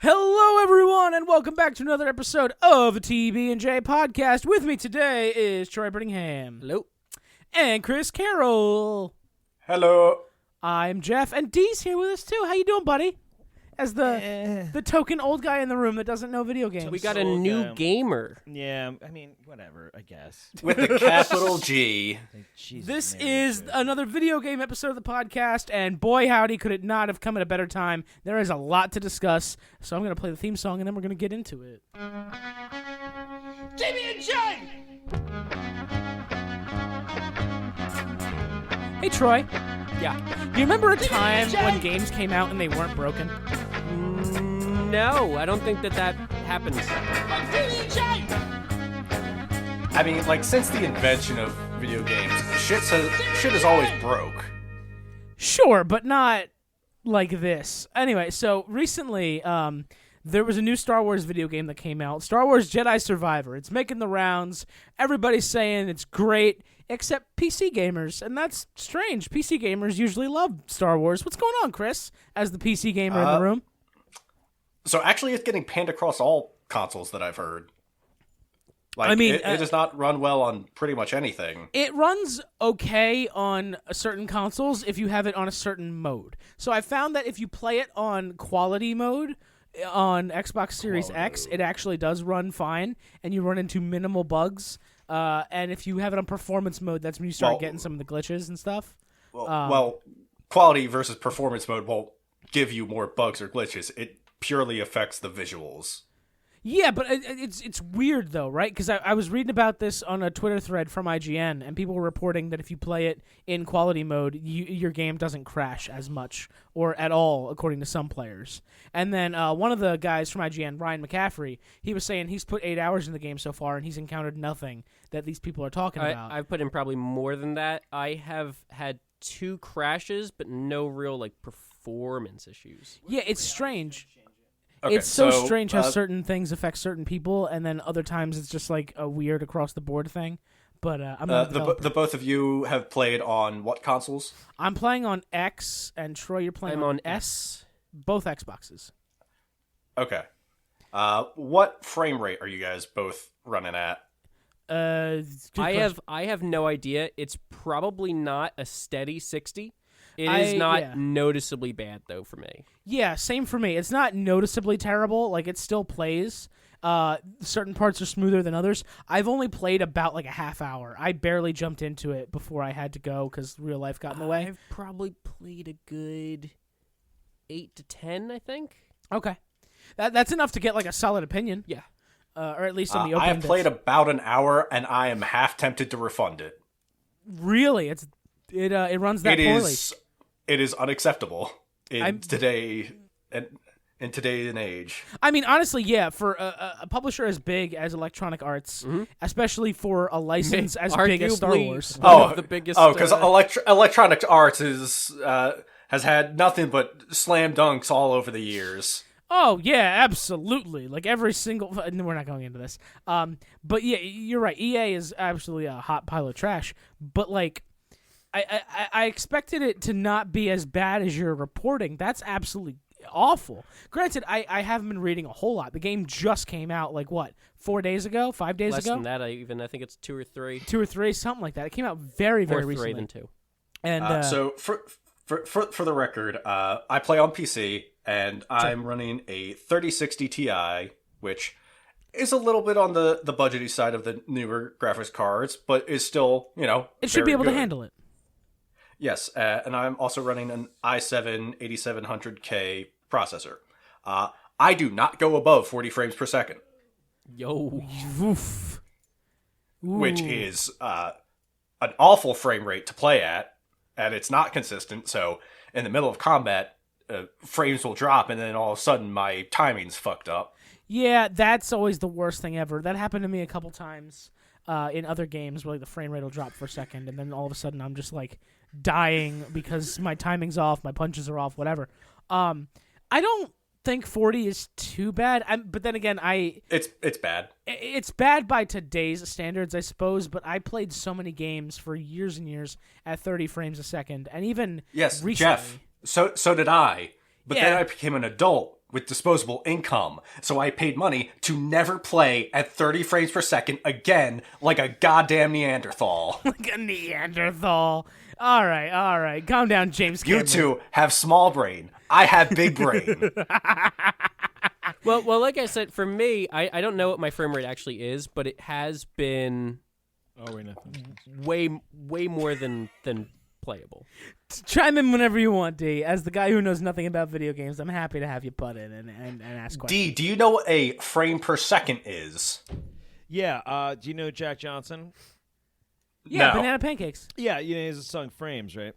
Hello, everyone, and welcome back to another episode of the TB&J podcast. With me today is Troy Brittingham. Hello. And Chris Carroll. Hello. I'm Jeff, and Dee's here with us, too. How you doing, buddy? As the token old guy in the room that doesn't know video games. We got a new gamer. Yeah, I mean, whatever, I guess. With a capital G. This is another video game episode of the podcast, and boy howdy, could it not have come at a better time. There is a lot to discuss, so I'm going to play the theme song, and then we're going to get into it. TB&J! Hey, Troy. Yeah. Do you remember a time when games came out and they weren't broken? No, I don't think that happens. I mean, like, since the invention of video games, shit has always broke. Sure, but not like this. Anyway, so recently, there was a new Star Wars video game that came out, Star Wars Jedi Survivor. It's making the rounds. Everybody's saying it's great, except PC gamers, and that's strange. PC gamers usually love Star Wars. What's going on, Chris, as the PC gamer in the room? So actually, it's getting panned across all consoles that I've heard. Like, I mean, it does not run well on pretty much anything. It runs okay on certain consoles if you have it on a certain mode. So I found that if you play it on quality mode on Xbox Series X, it actually does run fine, and you run into minimal bugs. And if you have it on performance mode, that's when you start getting some of the glitches and stuff. Well, quality versus performance mode won't give you more bugs or glitches. It purely affects the visuals. Yeah, but it's weird, though, right? Because I was reading about this on a Twitter thread from IGN, and people were reporting that if you play it in quality mode, your game doesn't crash as much or at all, according to some players. And then one of the guys from IGN, Ryan McCaffrey, he was saying he's put 8 hours in the game so far, and he's encountered nothing that these people are talking about. I've put in probably more than that. I have had 2 crashes, but no real performance issues. Yeah, it's strange. Okay, it's so strange how certain things affect certain people, and then other times it's just like a weird across-the-board thing. But I'm not the both of you have played on what consoles? I'm playing on X, and Troy, you're playing on S. Both Xboxes. Okay. What frame rate are you guys both running at? I have no idea. It's probably not a steady 60. It is not noticeably bad, though, for me. Yeah, same for me. It's not noticeably terrible. Like, it still plays. Certain parts are smoother than others. I've only played about, a half hour. I barely jumped into it before I had to go because real life got in the way. I've probably played a good 8 to 10, I think. Okay. That's enough to get, a solid opinion. Yeah. Or at least on the open I have played about an hour, and I am half tempted to refund it. Really? It runs that poorly. It is unacceptable in today and age. I mean, honestly, yeah, for a publisher as big as Electronic Arts, especially for a license as big as Star Wars. The biggest. Because Electronic Arts has had nothing but slam dunks all over the years. Oh, yeah, absolutely. Every single... We're not going into this. But yeah, you're right. EA is absolutely a hot pile of trash. But, I expected it to not be as bad as you're reporting. That's absolutely awful. Granted, I haven't been reading a whole lot. The game just came out, 4 days ago? 5 days ago? Less than that, I think it's 2 or 3. 2 or 3, something like that. It came out very, very More recently. 3 than 2. And so, for the record, I play on PC, and I'm running a 3060 Ti, which is a little bit on the budgety side of the newer graphics cards, but is still, it should be able to handle it. Yes, and I'm also running an i7 8700K processor. I do not go above 40 frames per second. Yo. Oof. Which is an awful frame rate to play at, and it's not consistent, so in the middle of combat, frames will drop, and then all of a sudden my timing's fucked up. Yeah, that's always the worst thing ever. That happened to me a couple times in other games where the frame rate will drop for a second, and then all of a sudden I'm just dying because my timing's off, my punches are off, whatever. I don't think 40 is too bad, but then again, it's bad. It's bad by today's standards, I suppose. But I played so many games for years and years at 30 frames a second, and even yes, recently, Jeff. So did I. But then I became an adult with disposable income, so I paid money to never play at 30 frames per second again like a goddamn Neanderthal. Like a Neanderthal. All right. Calm down, James Cameron. You two have small brain. I have big brain. Well, like I said, for me, I don't know what my frame rate actually is, but it has been way more than playable. Chime in whenever you want, D. As the guy who knows nothing about video games, I'm happy to have you butt in and ask questions. D, do you know what a frame per second is? Yeah. Do you know Jack Johnson? Yeah, No. Banana Pancakes. Yeah. You know, he has a song "Frames," right?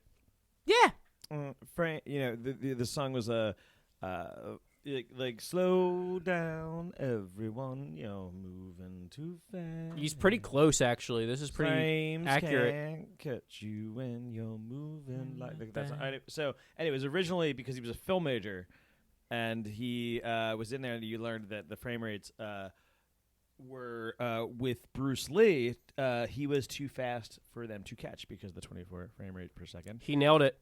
Yeah. You know, the song was like slow down, everyone. You know, moving too fast. He's pretty close, actually. This is pretty Frames accurate. can't catch you when you're moving like that's. So, and it was originally because he was a film major, and he was in there, and you learned that the frame rates were with Bruce Lee. He was too fast for them to catch because of the 24 frame rate per second. He nailed it.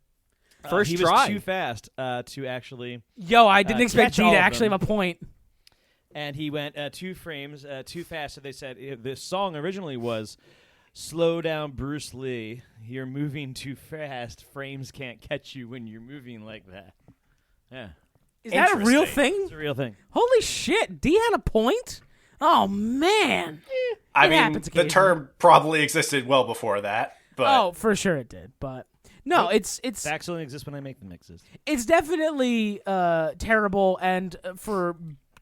First he try. was too fast to actually. Yo, I didn't expect catch D all to of actually them. have a point. And he went 2 frames too fast. So they said the song originally was "Slow down, Bruce Lee. You're moving too fast. Frames can't catch you when you're moving like that." Yeah, Is that a real Interesting. thing? it's a real thing. Holy shit, D had a point? Oh, man. I It mean, happens the occasionally. term probably existed well before that, but Oh, for sure it did. But no, it's Facts only exist when I make them exist. it's definitely terrible, and for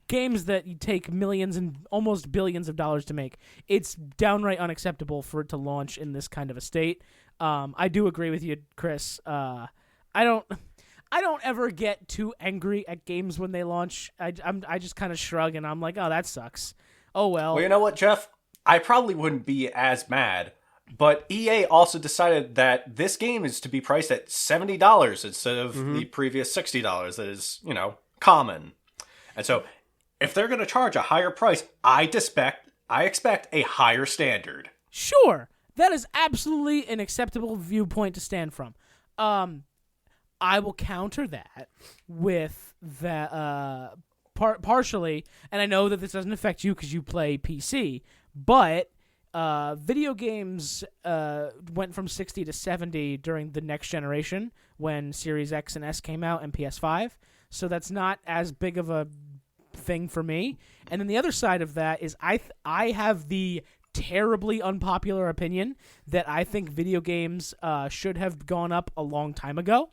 games that you take millions and almost billions of dollars to make, it's downright unacceptable for it to launch in this kind of a state. I do agree with you, Chris. I don't ever get too angry at games when they launch. I just kind of shrug and I'm like, oh, that sucks. Oh well. Well, you know what, Jeff? I probably wouldn't be as mad, but EA also decided that this game is to be priced at $70 instead of the previous $60 that is, common. And so, if they're going to charge a higher price, I expect a higher standard. Sure, that is absolutely an acceptable viewpoint to stand from. I will counter that with that partially, and I know that this doesn't affect you because you play PC, but video games went from 60 to 70 during the next generation when Series X and S came out and PS5, so that's not as big of a thing for me. And then the other side of that is I have the terribly unpopular opinion that I think video games should have gone up a long time ago.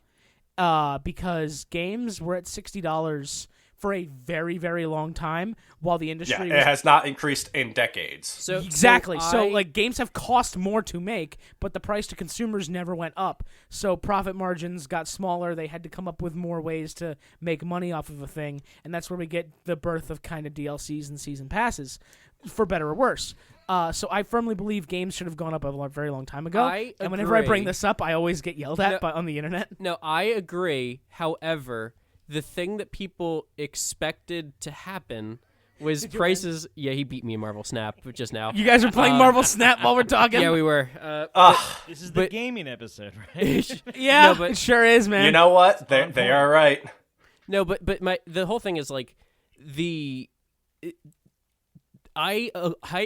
Because games were at $60 for a very, very long time, while the industry Yeah, it has not increased in decades. So exactly. So, I- games have cost more to make, but the price to consumers never went up. So profit margins got smaller. They had to come up with more ways to make money off of a thing, and that's where we get the birth of kind of DLCs and season passes, for better or worse. So I firmly believe games should have gone up a very long time ago. And whenever I bring this up, I always get yelled at on the internet. No, I agree. However, the thing that people expected to happen was prices. Yeah, he beat me in Marvel Snap just now. You guys are playing Marvel Snap while we're talking? Yeah, we were. This is the gaming episode, right? Yeah, No, but- it sure is, man. You know what? They are right. No, but the whole thing is I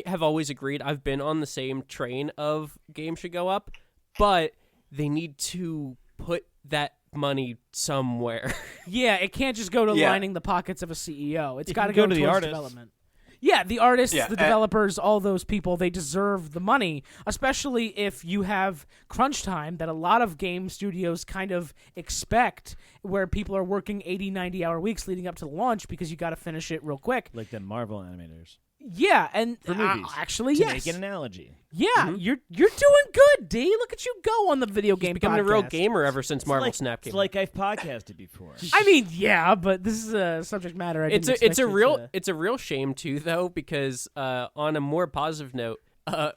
have always agreed. I've been on the same train of games should go up, but they need to put that money somewhere. Yeah, it can't just go to Yeah. lining the pockets of a CEO. It's It got to can go go to the towards artists. development. Yeah, the artists, Yeah, the developers, all those people, they deserve the money, especially if you have crunch time that a lot of game studios kind of expect, where people are working 80, 90-hour weeks leading up to the launch because you got to finish it real quick. Like the Marvel animators. Yeah, and For movies. actually, To yes. make an analogy. Yeah, you're doing good, D. Look at you go on the video game Becoming a real podcast. gamer ever since Marvel Snap came. It's like I've podcasted before. I mean, yeah, but this is a subject matter. It's a real shame too, though, because on a more positive note,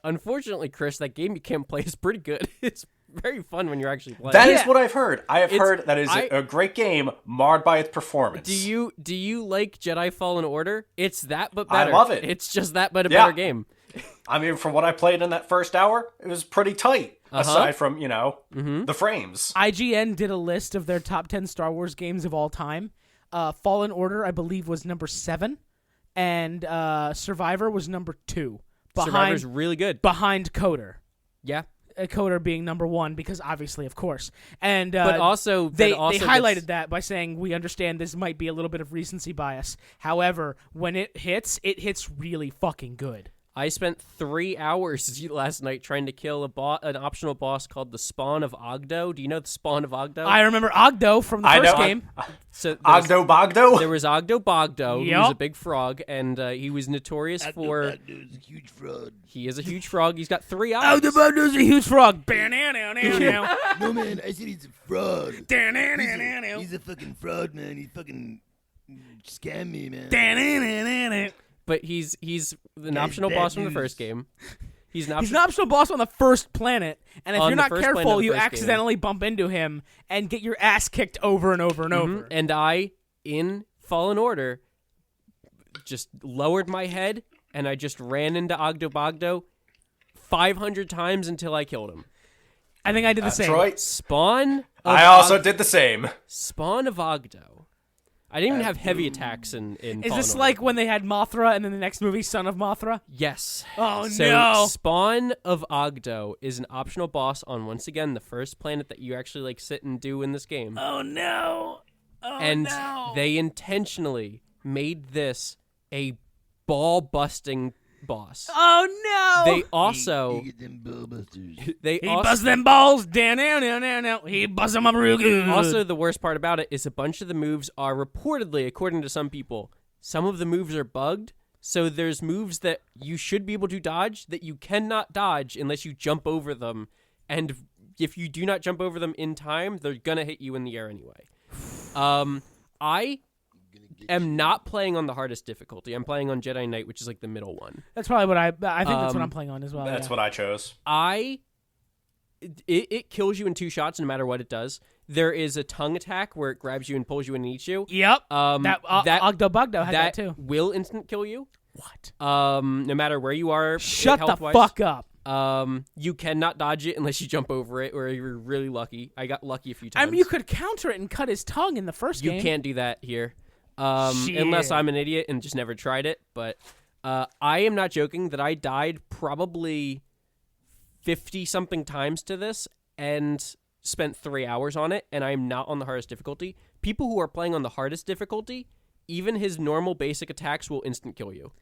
unfortunately, Chris, that game you can't play is pretty good. It's very fun when you're actually playing. That is what I've heard. I have It's- heard that is a great game marred by its performance. Do you like Jedi Fallen Order? It's that, but better. I love it. It's just that, but a Yeah. better game. I mean, from what I played in that first hour, it was pretty tight. Aside from, the frames. IGN did a list of their top 10 Star Wars games of all time, Fallen Order, I believe, was number 7, and Survivor was number 2. Survivor's really good. Behind Coder. Yeah. Coder being number 1 because obviously, of course, and but also they highlighted that by saying we understand this might be a little bit of recency bias. However, when it hits really fucking good. I spent 3 hours last night trying to kill an optional boss called the Spawn of Ogdo. Do you know the Spawn of Ogdo? I remember Ogdo from the first game. So Ogdo Bogdo? There was Ogdo Bogdo, Yep. who was a big frog, and he was notorious for... Bogdo's a huge fraud. He is a huge frog. He's got 3 eyes. Ogdo Bogdo's a huge frog. No, man, I said he's a fraud. He's a fucking fraud, man. He fucking scammed me, man. But he's an optional boss from the first game. He's an optional boss on the first planet, and if On you're the not first planet of careful, the you first accidentally bump into him and get your ass kicked over and over and over. And I, in Fallen Order, just lowered my head, and I just ran into Ogdo Bogdo 500 times until I killed him. I think I did the same. Troy? Spawn of I also did the same. Spawn of Ogdo. I didn't even have heavy attacks in Is Fallen this Order. like when they had Mothra and then the next movie, Son of Mothra? Yes. Oh, so no. Spawn of Ogdo is an optional boss on, once again, the first planet that you actually like sit and do in this game. Oh, no. Oh, And no. they intentionally made this a ball-busting boss. Oh, no. They also... You get them busters. They He also, buzzed them balls. Down. He buzzed them up real good. also, the worst part about it is a bunch of the moves are reportedly, according to some people, some of the moves are bugged. So there's moves that you should be able to dodge that you cannot dodge unless you jump over them. And if you do not jump over them in time, they're going to hit you in the air anyway. I am not playing on the hardest difficulty. I'm playing on Jedi Knight, which is like the middle one. That's probably what I think that's what I'm playing on as well. That's what I chose. It kills you in 2 shots no matter what it does. There is a tongue attack where it grabs you and pulls you in and eats you. Yep. That Ogdo Bogdo had that too. will instant kill you. What? No matter where you are. Shut the health-wise. fuck up. You cannot dodge it unless you jump over it, or you're really lucky. I got lucky a few times. I mean, you could counter it and cut his tongue in the first game. You can't do that here. Shit. Unless I'm an idiot and just never tried it. But I am not joking that I died probably 50-something times to this and spent 3 hours on it, and I'm not on the hardest difficulty. People who are playing on the hardest difficulty, even his normal basic attacks will instant kill you.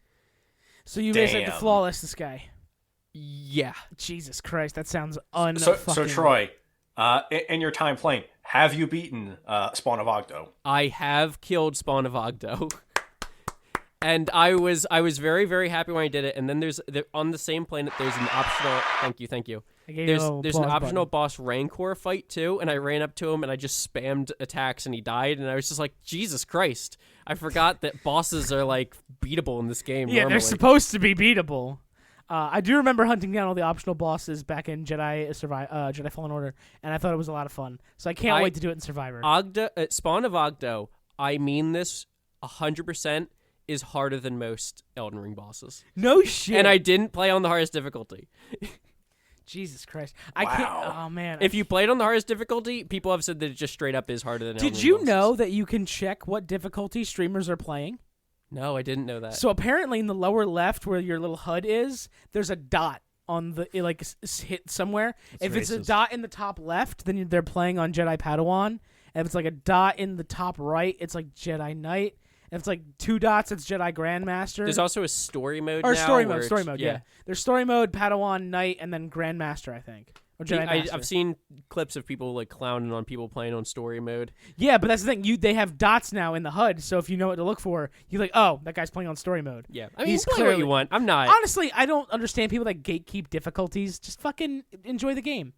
So you basically have to Damn. flawless this guy. Yeah. Jesus Christ, that sounds So Troy, in your time playing, have you beaten Spawn of Ogdo? I have killed Spawn of Ogdo. And I was very, very happy when I did it. And then on the same planet, there's an optional... Thank you. I gave you a little There's an applause optional button. boss Rancor fight, too. And I ran up to him, and I just spammed attacks, and he died. And I was just like, Jesus Christ. I forgot that bosses are, like, beatable in this game Yeah, normally. they're supposed to be beatable. I do remember hunting down all the optional bosses back in Jedi Fallen Order, and I thought it was a lot of fun. So I can't wait to do it in Survivor. Spawn of Ogdo, I mean this 100%, is harder than most Elden Ring bosses. No shit. And I didn't play on the hardest difficulty. Jesus Christ. I can't. Wow. Oh, man. If you played on the hardest difficulty, people have said that it just straight up is harder than Elden Did Ring you bosses. know that you can check what difficulty streamers are playing? No, I didn't know that. So apparently in the lower left where your little HUD is, there's a dot on the hit somewhere. If it's a racist. dot in the top left, then they're playing on Jedi Padawan. And if it's like a dot in the top right, it's like Jedi Knight. And if it's like 2 dots, it's Jedi Grandmaster. There's also a story mode or now. story where mode, it's- yeah. There's story mode, Padawan, Knight, and then Grandmaster, I think. Or Jedi Master. I've seen clips of people like clowning on people playing on story mode. Yeah, but that's the thing. They have dots now in the HUD, so if you know what to look for, you're like, oh, that guy's playing on story mode. Yeah, I mean, He's play what clearly- you want. I'm not. Honestly, I don't understand people that gatekeep difficulties. Just fucking enjoy the game.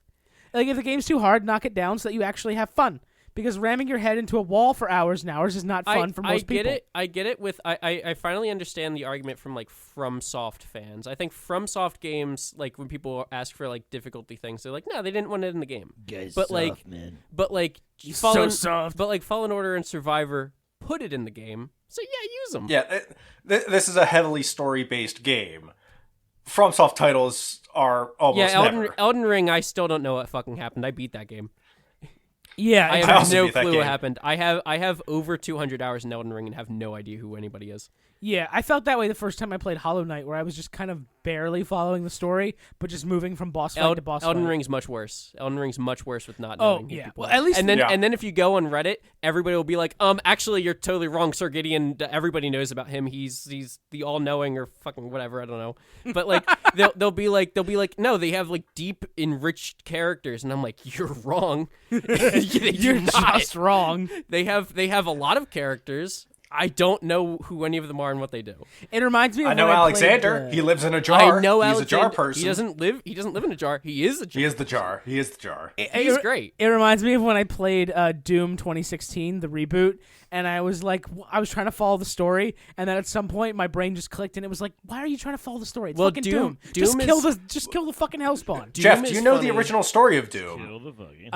Like, if the game's too hard, knock it down so that you actually have fun. Because ramming your head into a wall for hours and hours is not fun for most people. I get it. I finally understand the argument from like FromSoft fans. I think FromSoft games, like when people ask for like difficulty things, they're like, no, they didn't want it in the game. Guys, But, soft, like, man. But like so soft. But like Fallen Order and Survivor put it in the game, so yeah, use them. Yeah, this is a heavily story-based game. FromSoft titles are almost Yeah, never. Elden Ring. I still don't know what fucking happened. I beat that game. Yeah, I exactly. I have also no beat that clue what game. happened. I have over 200 hours in Elden Ring and have no idea who anybody is. Yeah, I felt that way the first time I played Hollow Knight, where I was just kind of barely following the story, but just moving from boss fight to boss Elden fight. Ring's much worse. Elden Ring's much worse with not Oh, knowing who yeah. people Well, are. at least- and then Yeah. and then if you go on Reddit, everybody will be like, actually you're totally wrong, Sir Gideon. Everybody knows about him. He's the all-knowing or fucking whatever. I don't know. But like they'll be like no, they have like deep enriched characters, and I'm like, you're wrong. You're just wrong. They have a lot of characters. I don't know who any of them are and what they do. It reminds me of I know when Alexander. played, he lives in a jar. I know He's Alexander. a jar person. He doesn't live in a jar. He is a jar. He is the jar. He is the jar. He's great. It reminds me of when I played Doom 2016, the reboot, and I was like, I was trying to follow the story, and then at some point my brain just clicked, and it was like, why are you trying to follow the story? It's Well, fucking Doom Just is- kill the fucking hellspawn. Jeff, Doom do you is know funny. the original story of Doom? Kill the fucking.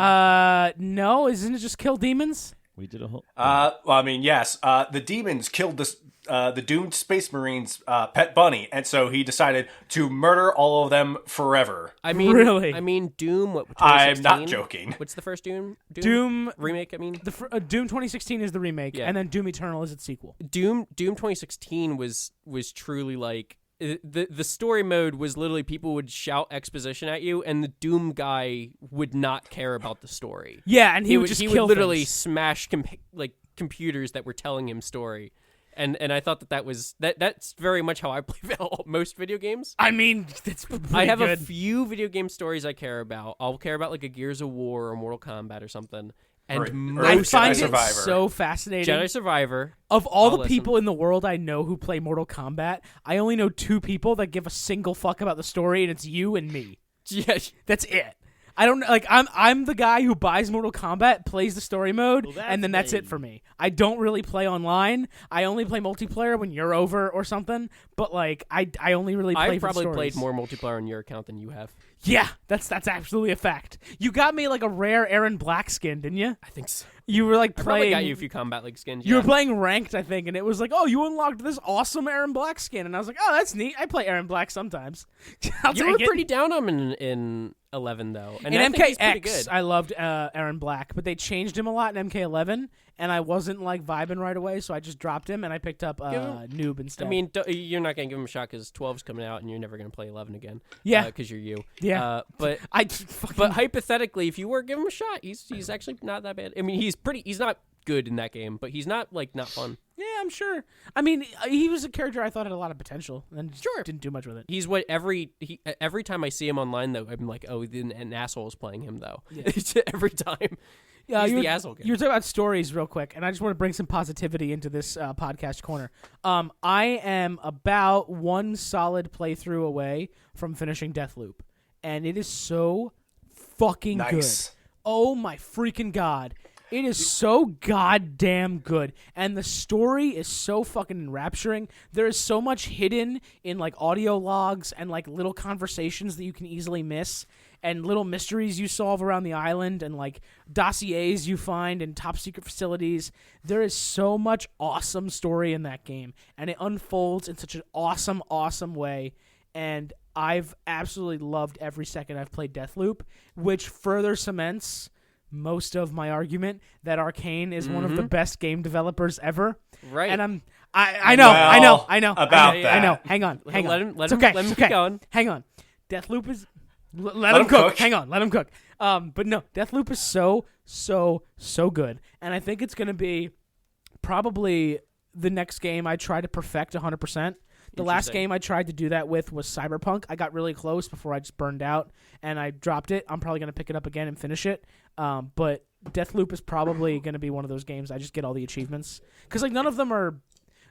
No, isn't it just kill demons? We did a whole. Well, I mean, yes. The demons killed the doomed Space Marine's pet bunny, and so he decided to murder all of them forever. I mean, Really? I mean, Doom. What? I'm 2016? not joking. What's the first Doom? Doom remake. I mean, Doom 2016 is the remake, Yeah. and then Doom Eternal is its sequel. Doom 2016 was truly like the story mode was literally people would shout exposition at you, and the Doom guy would not care about the story. Yeah, and he would just he kill would literally things. smash computers that were telling him story. And I thought that's very much how I play most video games. I mean, that's I have good. a few video game stories I care about. I'll care about like a Gears of War or Mortal Kombat or something. And Or I most find Jedi it Survivor. so fascinating. Jedi Survivor. Of all I'll the listen. people in the world I know who play Mortal Kombat, I only know 2 people that give a single fuck about the story, and it's you and me. Yeah, That's it. I don't like. I'm the guy who buys Mortal Kombat, plays the story mode, Well, that's and then that's me. it for me. I don't really play online. I only play multiplayer when you're over or something. But like, I only really play. I've for probably stories. played more multiplayer on your account than you have. Yeah, that's absolutely a fact. You got me like a rare Aaron Black skin, didn't you? I think so. You were like I probably playing. got you a few Combat League skins. You yeah. were playing ranked, I think, and it was like, oh, you unlocked this awesome Aaron Black skin, and I was like, oh, that's neat. I play Aaron Black sometimes. I'll You take were it. pretty down on him in 11 though, and In I think he's pretty MKX, good. I loved Aaron Black, but they changed him a lot in MK11, and I wasn't like vibing right away, so I just dropped him and I picked up Noob instead. I mean, you're not gonna give him a shot because 12's coming out, and you're never gonna play 11 again. Yeah. because you're you. Yeah. But but hypothetically, if you were to give him a shot, he's actually not that bad. I mean, he's not good in that game, but he's not fun. yeah, I'm sure. I mean, he was a character I thought had a lot of potential, and just Sure. didn't do much with it. He's what every time I see him online though, I'm like, oh, then an asshole is playing him though. Every time. He's you the were, asshole kid. You were talking about stories real quick, and I just want to bring some positivity into this podcast corner. I am about one solid playthrough away from finishing Deathloop, and it is so fucking Nice. good. Oh my freaking god. It is so goddamn good. And the story is so fucking enrapturing. There is so much hidden in like audio logs and like little conversations that you can easily miss, and little mysteries you solve around the island, and like dossiers you find in top secret facilities. There is so much awesome story in that game, and it unfolds in such an awesome way. And I've absolutely loved every second I've played Deathloop, which further cements most of my argument that Arcane is one of the best game developers ever. Right. And I know. About I know. that. Hang on. Let him It's okay. let him It's keep okay. going. Hang on. Deathloop is let him cook. Hang on. Let him cook. But no, Deathloop is so good. And I think it's going to be probably the next game I try to perfect 100%. The last Interesting. game I tried to do that with was Cyberpunk. I got really close before I just burned out, and I dropped it. I'm probably going to pick it up again and finish it. But Deathloop is probably going to be one of those games I just get all the achievements. Because like none of them are...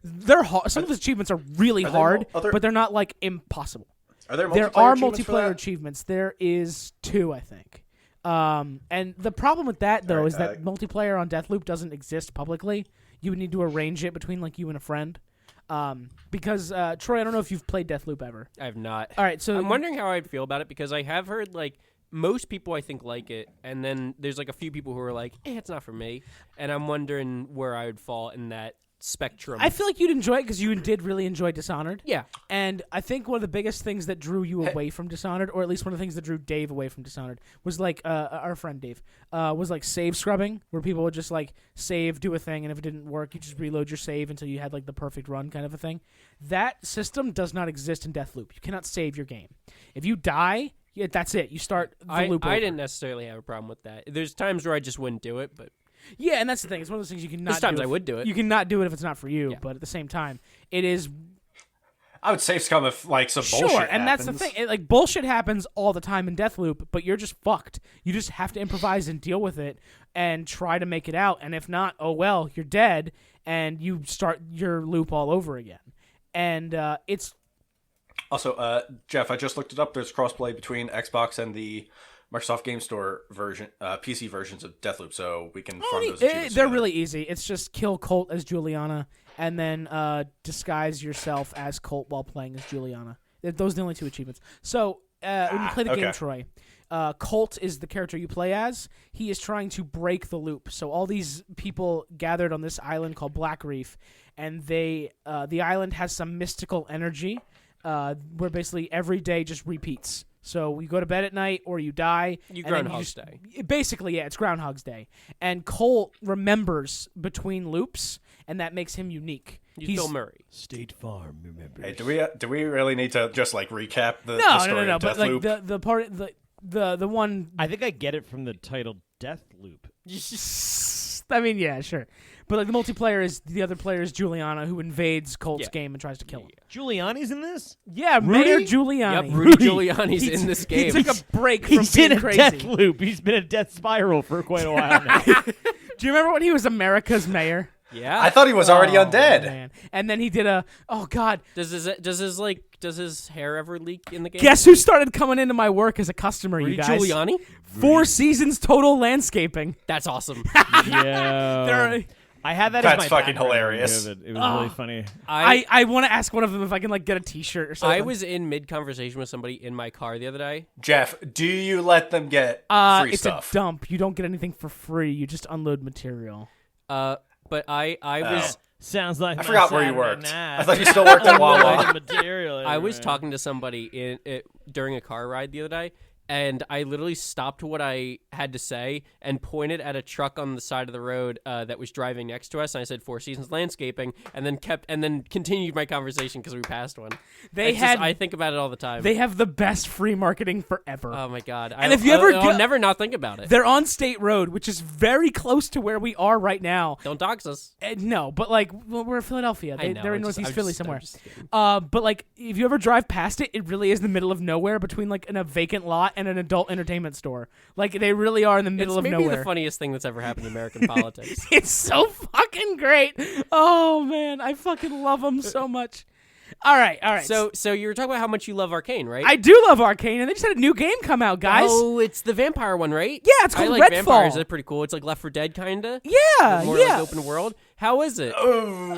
They're hard. Some of the achievements are really Are they hard, other- but they're not like impossible. Are there There multiplayer are achievements for multiplayer that? achievements. There is 2, I think. And the problem with that, though, Alright, is that multiplayer on Deathloop doesn't exist publicly. You would need to arrange it between like you and a friend. Because Troy, I don't know if you've played Deathloop ever. I have not. All right, so I'm wondering how I'd feel about it because I have heard like most people I think like it, and then there's like a few people who are like, it's not for me, and I'm wondering where I would fall in that spectrum. I feel like you'd enjoy it because you did really enjoy Dishonored. Yeah. And I think one of the biggest things that drew you away from Dishonored, or at least one of the things that drew Dave away from Dishonored, was like our friend Dave was like save scrubbing, where people would just like save, do a thing, and if it didn't work, you just reload your save until you had like the perfect run, kind of a thing. That system does not exist in Deathloop. You cannot save your game. If you die, that's it. You start the loop. I over. didn't necessarily have a problem with that. There's times where I just wouldn't do it, but Yeah, and that's the thing. It's one of those things you cannot. there's times do I would do it. You cannot do it if it's not for you. Yeah. But at the same time, it is. I would save scum if like some Sure, bullshit and that's the happens. thing. Like bullshit happens all the time in Deathloop, but you're just fucked. You just have to improvise and deal with it and try to make it out. And if not, oh well, you're dead, and you start your loop all over again. And it's Also, Jeff, I just looked it up. There's crossplay between Xbox and the Microsoft Game Store version, PC versions of Deathloop, so we can farm those achievements they're together. really easy. It's just kill Colt as Juliana, and then disguise yourself as Colt while playing as Juliana. Those are the only two achievements. So when you play the game, okay. Troy, Colt is the character you play as. He is trying to break the loop. So all these people gathered on this island called Black Reef, and the island has some mystical energy where basically every day just repeats. So you go to bed at night or you die. You and then Groundhog's Day. Basically, yeah, it's Groundhog's Day. And Colt remembers between loops, and that makes him unique. He's Bill Murray. State Farm, remember? Hey, do we really need to just like recap the No, story no. of But like Deathloop? the part the one. I think I get it from the title Deathloop. I mean, yeah, sure. But like the multiplayer is the other player is Juliana, who invades Colt's Yeah. game and tries to kill him. Giuliani's in this? Yeah, Rudy? Mayor Giuliani. Yep, Rudy Giuliani's in this He game. took a break from He's being in a crazy. Deathloop. He's been a death spiral for quite a while now. Do you remember when he was America's mayor? Yeah. I thought he was already Oh, undead. man. And then he did Does his hair ever leak in the game? guess who started coming into my work as a customer, Rudy you guys? Giuliani? 4 seasons total landscaping. That's awesome. Yeah. I had that as That's my fucking background hilarious. of It was really funny. I want to ask one of them if I can like get a T-shirt or something. I was in mid-conversation with somebody in my car the other day. Jeff, do you let them get free it's stuff? a dump. You don't get anything for free. You just unload material. But I was Sounds like I my forgot where you Saturday worked. night. I thought you still worked at Unloading Wawa. material I was everywhere. talking to somebody during a car ride the other day, and I literally stopped what I had to say and pointed at a truck on the side of the road that was driving next to us. And I said 4 Seasons Landscaping, and then continued my conversation because we passed one. I think about it all the time. They have the best free marketing forever. Oh my god! And if you ever I'll never not think about it. They're on State Road, which is very close to where we are right now. Don't dox us. No, but like we're in Philadelphia. I know, They're in I'm just- Northeast I'm Philly just- I'm somewhere. just kidding. But like if you ever drive past it, it really is in the middle of nowhere between like a vacant lot and an adult entertainment store. Like they really are in the middle It's of maybe nowhere. the funniest thing that's ever happened in American politics. It's so fucking great. Oh man, I fucking love them so much. All right. So you were talking about how much you love Arcane, right? I do love Arcane, and they just had a new game come out, guys. Oh, it's the vampire one, right? Yeah, it's called I like Redfall. vampires. They're pretty cool. It's like Left 4 Dead, kinda. Yeah, More yeah. like open world. How is it? Oh,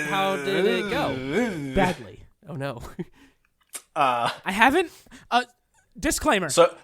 How did it go? Badly. Oh no. I haven't. Disclaimer. So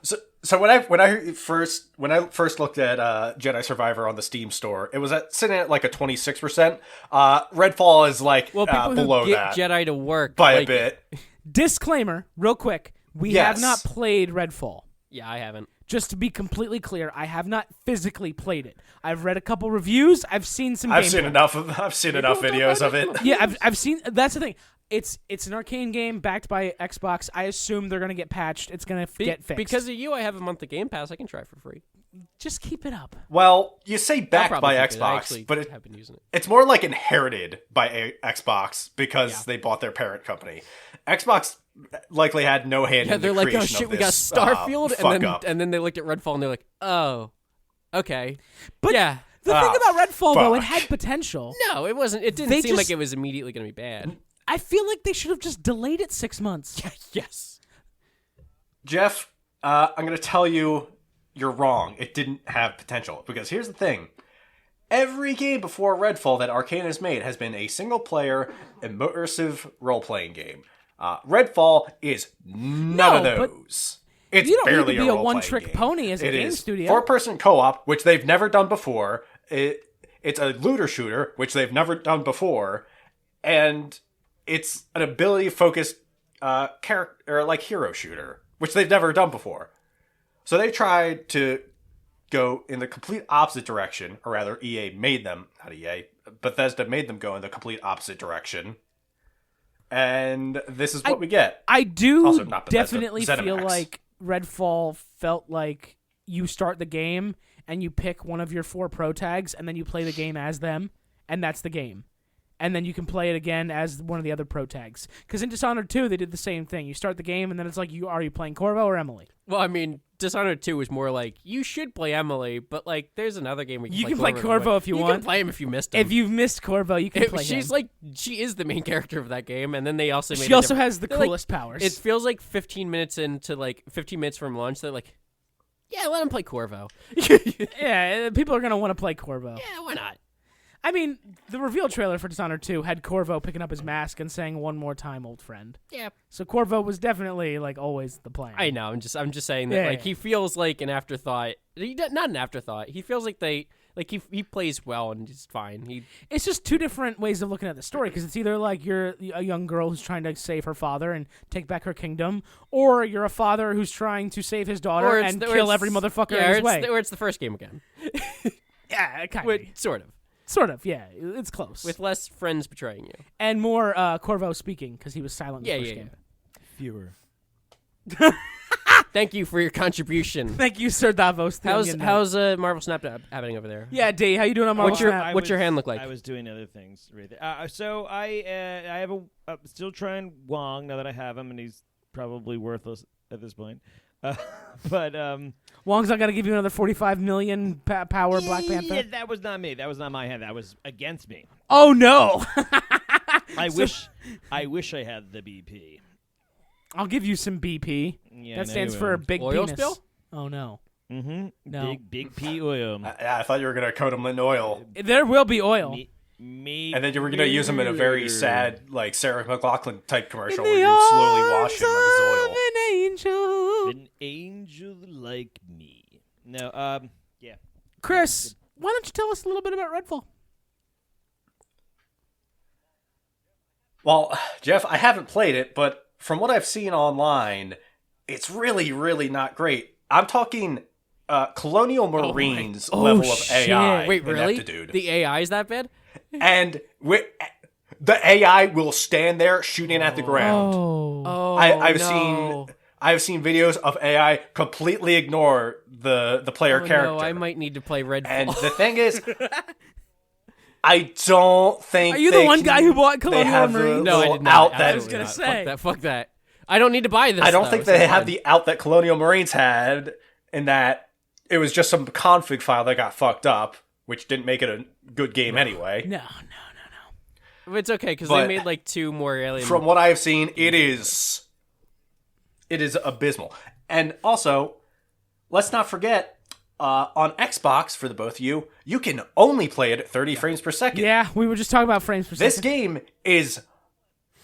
when I first looked at Jedi Survivor on the Steam store, it was sitting at like a 26%. Redfall is like Well, people below who get that Jedi to work by like, a bit. Disclaimer, real quick. We Yes. have not played Redfall. Yeah, I haven't. Just to be completely clear, I have not physically played it. I've read a couple reviews. I've seen some. I've gameplay. seen enough videos of it. Yeah, I've seen. That's the thing. It's an Arcane game backed by Xbox. I assume they're gonna get patched. It's gonna get fixed. Because of you, I have a month of Game Pass. I can try for free. just keep it up. Well, you say I'll backed probably by keep it. I Xbox, actually but have been using it. it's more like inherited by Xbox because they bought their parent company. Xbox likely had no hand Yeah, in the they're like, creation oh of shit, we got this, Starfield, fuck up. and then they looked at Redfall and they're like, oh, okay, But yeah. the thing about Redfall, though, it fuck. had potential. No, it wasn't. It didn't They seem like just- it was immediately going to be bad. I feel like they should have just delayed it 6 months. Yes. Jeff, I'm going to tell you you're wrong. It didn't have potential. Because here's the thing. Every game before Redfall that Arcane has made has been a single-player, immersive role-playing game. Redfall is none No, of but those. It's you don't need to barely be a role-playing one-trick game. pony as a It game is studio. four-person co-op, which they've never done before. It it's a looter shooter, which they've never done before, and it's an ability-focused character, or like hero shooter, which they've never done before. So they tried to go in the complete opposite direction, or rather Bethesda made them go in the complete opposite direction. And this is what we get. I do Also, not Bethesda, definitely feel ZeniMax. like Redfall felt like you start the game and you pick one of your 4 pro tags and then you play the game as them, and that's the game. And then you can play it again as one of the other pro tags. Because in Dishonored 2, they did the same thing. You start the game, and then it's like, are you playing Corvo or Emily? Well, I mean, Dishonored 2 was more like, you should play Emily, but like, there's another game where You can play Corvo if you want. You can play him if you missed him. If you've missed Corvo, you can play him. She is the main character of that game, and then they also made She also has the coolest powers. It feels like 15 minutes from launch, they're like, yeah, let him play Corvo. Yeah, people are going to want to play Corvo. Yeah, why not? I mean, the reveal trailer for Dishonored 2 had Corvo picking up his mask and saying, "One more time, old friend." Yeah. So Corvo was definitely like always the plan. I know. I'm just saying that Yeah. he feels like an afterthought. Not an afterthought. He feels like he plays well and he's fine. It's just 2 different ways of looking at the story, because it's either like you're a young girl who's trying to save her father and take back her kingdom, or you're a father who's trying to save his daughter and kill every motherfucker in his way. Or it's the first game again. Yeah, kind of. Sort of. Sort of, yeah. It's close. With less friends betraying you. And more Corvo speaking, because he was silent in the first game. Fewer. Thank you for your contribution. Thank you, Sir Davos. How's Marvel Snap happening over there? Yeah, D, how you doing on Marvel Snap? What's your hand look like? I was doing other things right there. So I have still trying Wong now that I have him, and he's probably worthless at this point. But Wong's not going to give you another 45 million power Black Panther? Yeah, that was not me. That was not my hand. That was against me. Oh, no. I wish I had the BP. I'll give you some BP. Yeah, that stands for big oil penis. spill? Oh, no. Mm-hmm. No. Big P oil. I thought you were going to coat him in oil. There will be oil. And then you were going to use him in a very sad, like, Sarah McLachlan type commercial where you slowly wash him of his oil. An angel like me. No, yeah. Chris, why don't you tell us a little bit about Redfall? Well, Jeff, I haven't played it, but from what I've seen online, it's really, really not great. I'm talking Colonial Marines level of AI. Wait, really? Ineptitude. The AI is that bad? And the AI will stand there shooting at the ground. Oh, I've seen videos of AI completely ignore the player character. No, I might need to play Redfall. And the thing is, I don't think. Are you the one guy who bought Colonial Marines? No, I did not. That I was gonna say. Fuck that. I don't need to buy this. I don't though, think so they it's have fine. the out that Colonial Marines had, in that it was just some config file that got fucked up, which didn't make it a good game anyway. No. It's okay because But they made like 2 more alien. From what I've seen, it is abysmal. And also, let's not forget, on Xbox, for the both of you, you can only play it at 30 frames per second. Yeah, we were just talking about frames per This second. game is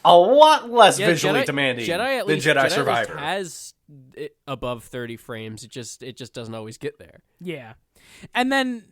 a lot less visually Jedi, demanding Jedi than Jedi Survivor. has it above 30 frames. It just doesn't always get there. Yeah. And then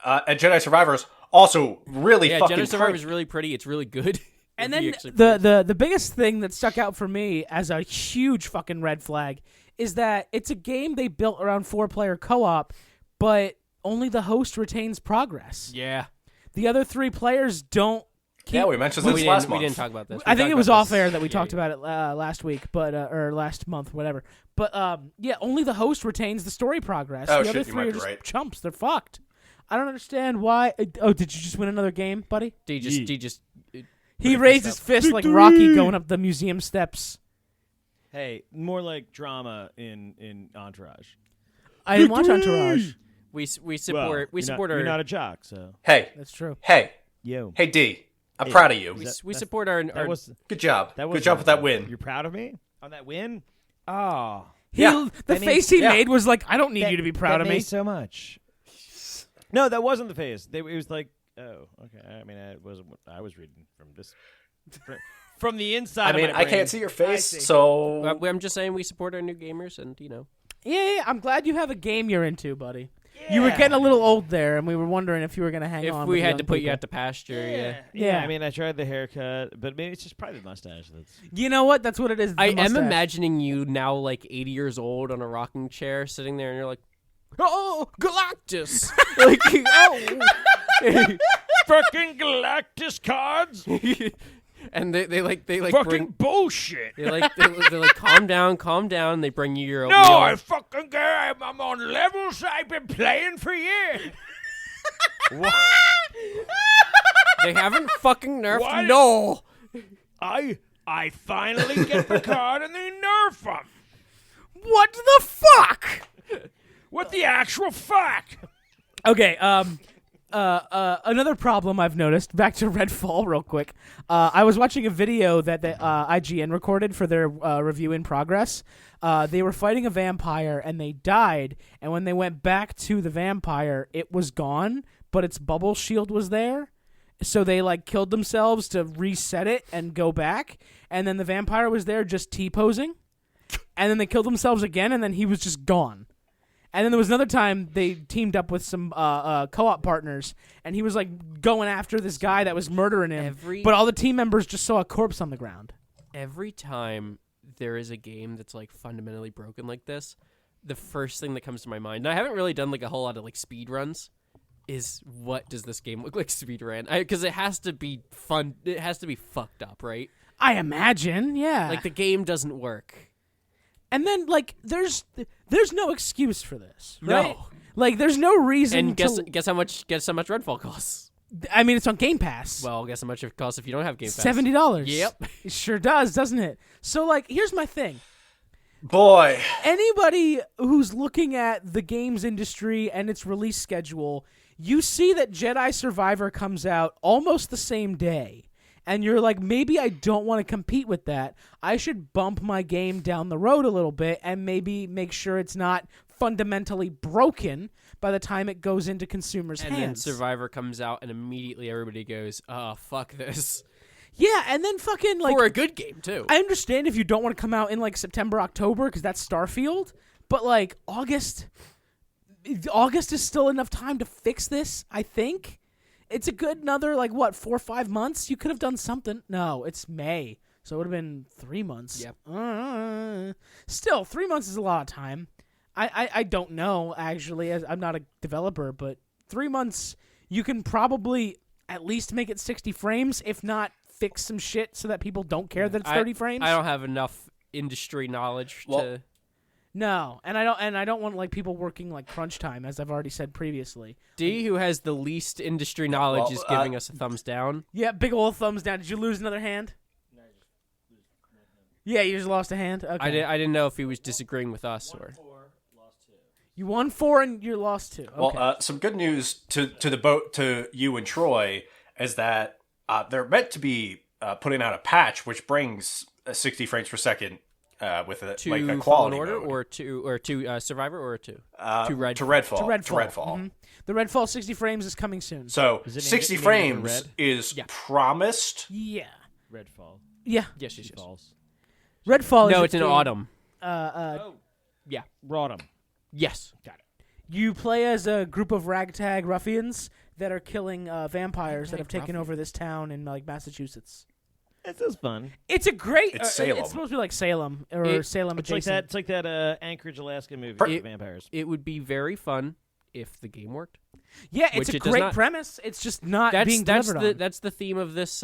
And Jedi Survivor is also really fucking Jedi Survivor is pretty. really pretty. It's really good. And If you then actually play it. the biggest thing that stuck out for me as a huge fucking red flag is that it's a game they built around 4-player co-op, but only the host retains progress. Yeah. The other 3 players don't keep... Yeah, we mentioned We this last didn't, month. we didn't talk about this. I We think talked it was about off this. air that we Yeah, talked about it last week, but or last month, whatever. But yeah, only the host retains the story progress. Oh, the shit, other you 3 might are be just right. chumps. They're fucked. I don't understand why. Oh, did you just win another game, buddy? He just He raised his fist like Rocky going up the museum steps. Hey, more like drama in Entourage. I didn't watch Entourage. we support Well, we support You're our not a jock, so Hey, That's true. hey, yo. hey, D. I'm proud of you. we That- support our That was Good job. that was Good job with that win. You're proud of me on that win? Oh, Yeah. The That face means- he yeah. made was like, I don't need you to be proud that of me. means so much. No, that wasn't the face. It was like, oh, okay. I mean, it wasn't what I was reading from this. From the inside. I mean, of my I brain. can't see your face, see. so I'm just saying we support our new gamers, and Yeah, I'm glad you have a game you're into, buddy. You were getting a little old there, and we were wondering if you were going to hang If on. we with had young to put you people. out to pasture, Yeah. I mean, I tried the haircut, but maybe it's just probably the mustache. That's You know what? That's what it is. I the am mustache. imagining you now, like 80 years old, on a rocking chair, sitting there, and you're like, "Oh, Galactus!" like, oh, fucking Galactus cards. and they Fucking bring. bullshit. They're like, calm down. They bring you your No, oatmeal. I fucking care. I'm on levels I've been playing for years. What? They haven't fucking nerfed. What? No. I finally get the card and they nerf him. What the fuck? What the actual fuck? Okay, another problem I've noticed, back to Redfall real quick. I was watching a video that the IGN recorded for their review in progress. They were fighting a vampire and they died, and when they went back to the vampire, it was gone, but its bubble shield was there. So they like killed themselves to reset it and go back, and then the vampire was there just T-posing, and then they killed themselves again, and then he was just gone. And then there was another time they teamed up with some co-op partners, and he was like going after this guy that was murdering him. But all the team members just saw a corpse on the ground. Every time there is a game that's like fundamentally broken like this, the first thing that comes to my mind, and I haven't really done like a whole lot of like speed runs, is what does this game look like speed ran? Because it has to be fun. It has to be fucked up, right? I imagine, yeah. Like the game doesn't work. And then, like, there's no excuse for this, right? No. Like, there's no reason. And guess how much Redfall costs? I mean, it's on Game Pass. Well, guess how much it costs if you don't have Game Pass? $70. Yep. It sure does, doesn't it? So, like, here's my thing. Boy. Anybody who's looking at the games industry and its release schedule, you see that Jedi Survivor comes out almost the same day. And you're like, maybe I don't want to compete with that. I should bump my game down the road a little bit and maybe make sure it's not fundamentally broken by the time it goes into consumers' hands. And then Survivor comes out and immediately everybody goes, oh, fuck this. Yeah, and then fucking like... For a good game, too. I understand if you don't want to come out in like September, October, because that's Starfield. But like August is still enough time to fix this, I think. It's a good another, 4 or 5 months? You could have done something. No, it's May. So it would have been 3 months. Yep. Still, 3 months is a lot of time. I don't know, actually. I'm not a developer, but 3 months, you can probably at least make it 60 frames, if not fix some shit so that people don't care that it's 30 frames. I don't have enough industry knowledge to... No, and I don't want people working like crunch time, as I've already said previously. D, who has the least industry knowledge, is giving us a thumbs down. Yeah, big old thumbs down. Did you lose another hand? No, I just lose my hand. Yeah, you just lost a hand. Okay. I didn't know if he was disagreeing with us or. You won 4 and you lost 2. Okay. Well, some good news to you and Troy is that they're meant to be putting out a patch which brings 60 frames per second. With a to a quality Fallen Order mode. or to Survivor or to Redfall. To Redfall. Mm-hmm. The Redfall 60 frames is coming soon. So Is it 60 named frames Red? is Yeah. promised. Yeah. Redfall. Yeah. yes. Falls. Redfall is No, a it's in game- autumn. Yeah. Rodham. Yes. Got it. You play as a group of ragtag ruffians that are killing vampires that have taken over this town in Massachusetts. It sounds fun. It's a great. It's Salem. It's supposed to be like Salem or Salem It's like adjacent. that. It's like that Anchorage, Alaska movie with vampires. It would be very fun if the game worked. Yeah, it's Which a it does great not. premise. It's just not being delivered on. That's the theme of this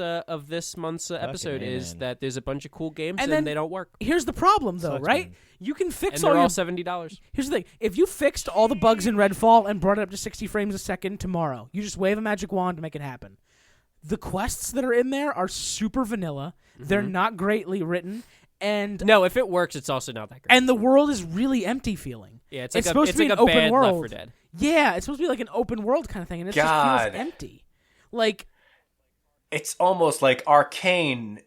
month's episode is amen. that there's a bunch of cool games And and then- they don't work. Here's the problem, though, Sucks, right? man. You can fix And all they're your. all $70. Here's the thing: if you fixed all the bugs in Redfall and brought it up to 60 frames a second tomorrow, you just wave a magic wand to make it happen. The quests that are in there are super vanilla. They're not greatly written, and No, if it works, it's also not that great. the world is really empty feeling. Yeah, it's supposed to be like an a open bad world. Left 4 Dead. Yeah, it's supposed to be like an open world kind of thing, and it just God. feels empty. Like It's almost like Arcane.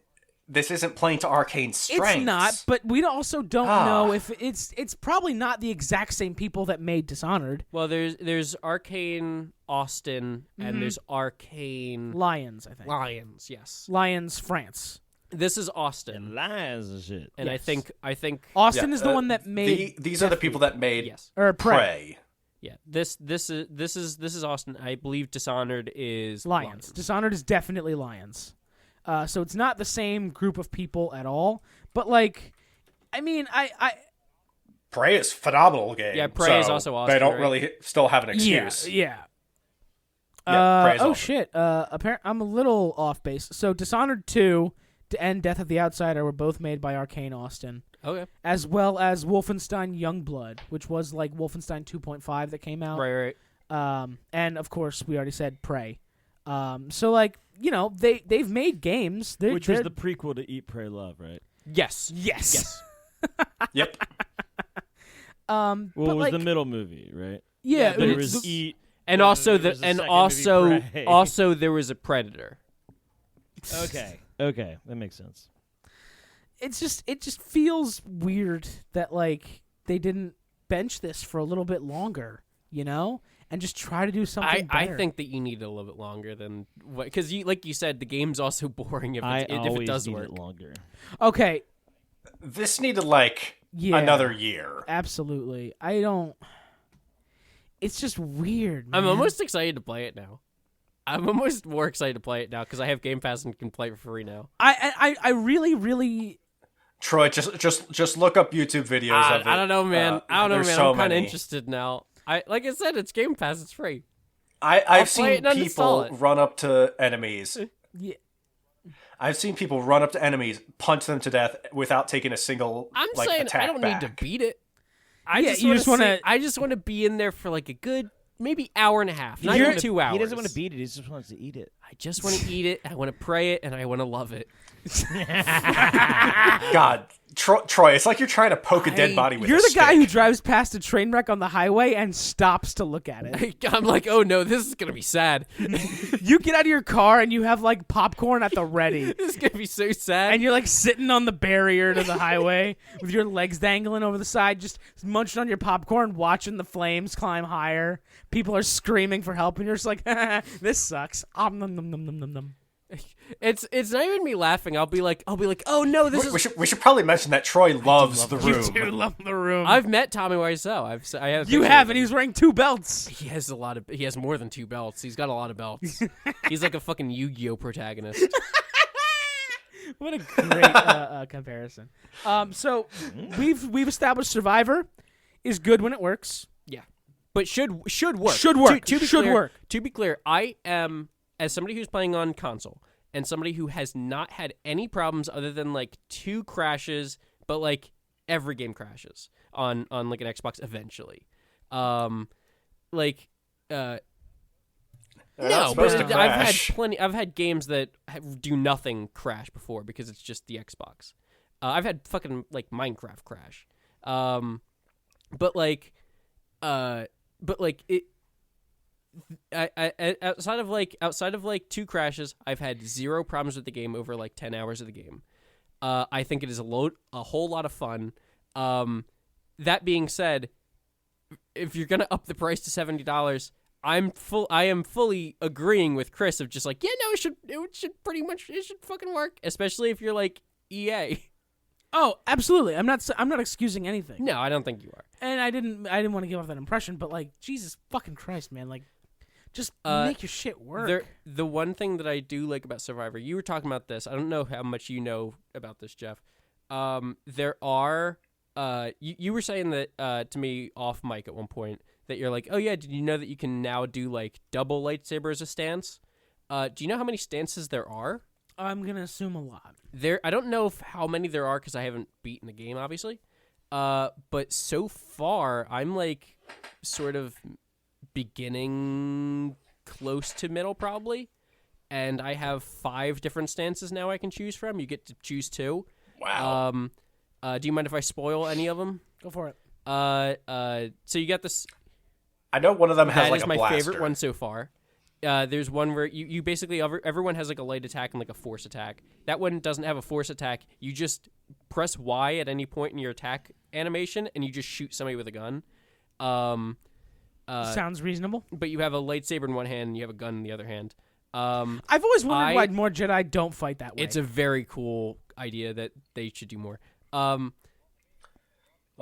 This isn't playing to Arcane's strengths. it's not, but we also don't know if it's probably not the exact same people that made Dishonored. Well, there's Arcane Austin and there's Arcane Lions, I think. Lions. Yes, Lions, France. this is Austin, Lies and shit. and Yes. I think Austin Yeah, is the one that made these are the people that made yes. or Prey. Prey. Yeah, this is Austin. I believe Dishonored is Lions. Dishonored is definitely Lions. So it's not the same group of people at all. But like, I mean, I Prey is a phenomenal game. Yeah, Prey is so also awesome, They don't right? really still have an excuse. Yeah. Prey is Oh awesome. shit. I'm a little off base. So Dishonored 2 and Death of the Outsider were both made by Arcane Austin, Okay. as well as Wolfenstein Youngblood, which was like Wolfenstein 2.5 that came out. Right. And of course we already said Prey. So like, you know, they've made games. Which was the prequel to Eat, Pray, Love, right? Yes. Yes. Yep. Well, but it was like, the middle movie, right? yeah, There it was was- Eat. And there also was a and second also movie, Prey. also there was a Predator. Okay, that makes sense. it just feels weird that like they didn't bench this for a little bit longer, you know, and just try to do something I better. think that you need a little bit longer than what, because like you said, the game's also boring if I it always does need work. it longer. Okay, This needed like yeah, another year. absolutely. I don't. It's just weird. Man. I'm almost excited to play it now. I'm almost more excited to play it now because I have Game Pass and can play it for free now. I really. Troy, just look up YouTube videos of it. I don't know, man. I don't know, there's man. so I'm kind of many. interested now. Like I said, it's Game Pass. It's free. I've play it seen and uninstall people it. run up to enemies. Yeah. I've seen people run up to enemies, punch them to death without taking a single I'm like saying attack I don't back. need to beat it. I Yeah, just you wanna just wanna- I just want to be in there for like a good maybe hour and a half, not He even doesn't- 2 hours. He doesn't want to beat it. He just wants to eat it. I just want to eat it. I want to pray it, and I want to love it. God, Troy, it's like you're trying to poke a dead body with You're a the guy who stick. drives past a train wreck on the highway and stops to look at it. I'm like, oh no, this is gonna be sad. You get out of your car and you have like popcorn at the ready. This is gonna be so sad. And you're like sitting on the barrier to the highway with your legs dangling over the side, just munching on your popcorn, watching the flames climb higher. People are screaming for help, and you're just like, "This sucks." Nom nom nom nom nom nom. It's not even me laughing. I'll be like, oh no, this is. We should probably mention that Troy loves the You room. do love the room. I've met Tommy Wiseau. I have. You pictures have, of and him. he's wearing 2 belts. He has He has more than 2 belts. He's got a lot of belts. He's like a fucking Yu-Gi-Oh protagonist. What a great comparison. So we've established Survivor is good when it works. Yeah, but should work. Should work. To be Should clear, work. To be clear, I am, as somebody who's playing on console and somebody who has not had any problems other than like 2 crashes, but like every game crashes on like an Xbox eventually. They're not No, supposed but to I've had crash. plenty. I've had games that do nothing crash before because it's just the Xbox. I've had fucking like Minecraft crash, but it. I outside of like 2 crashes, I've had 0 problems with the game over like 10 hours of the game. I think it is a whole lot of fun. That being said, if you're gonna up the price to $70, I am fully agreeing with Chris of just like, yeah, no, it should fucking work, especially if you're like EA. Oh, absolutely. I'm not excusing anything. No, I don't think you are. And I didn't want to give off that impression, but like, Jesus fucking Christ, man, like, just make your shit work. The one thing that I do like about Survivor, you were talking about this. I don't know how much you know about this, Jeff. There are you were saying that to me off mic at one point that you're like, oh yeah, did you know that you can now do like double lightsaber as a stance? Do you know how many stances there are? I'm gonna assume a lot. I don't know how many there are because I haven't beaten the game, obviously. But so far, I'm like sort of beginning close to middle, probably. And I have 5 different stances now I can choose from. You get to choose 2. Wow. Do you mind if I spoil any of them? Go for it. So you got this. I know one of them has That like is a my blaster. favorite one so far. There's one where you basically everyone has like a light attack and like a force attack. That one doesn't have a force attack. You just press Y at any point in your attack animation and you just shoot somebody with a gun. Sounds reasonable. But you have a lightsaber in one hand and you have a gun in the other hand. I've always wondered why more Jedi don't fight that way. It's a very cool idea that they should do more. Well,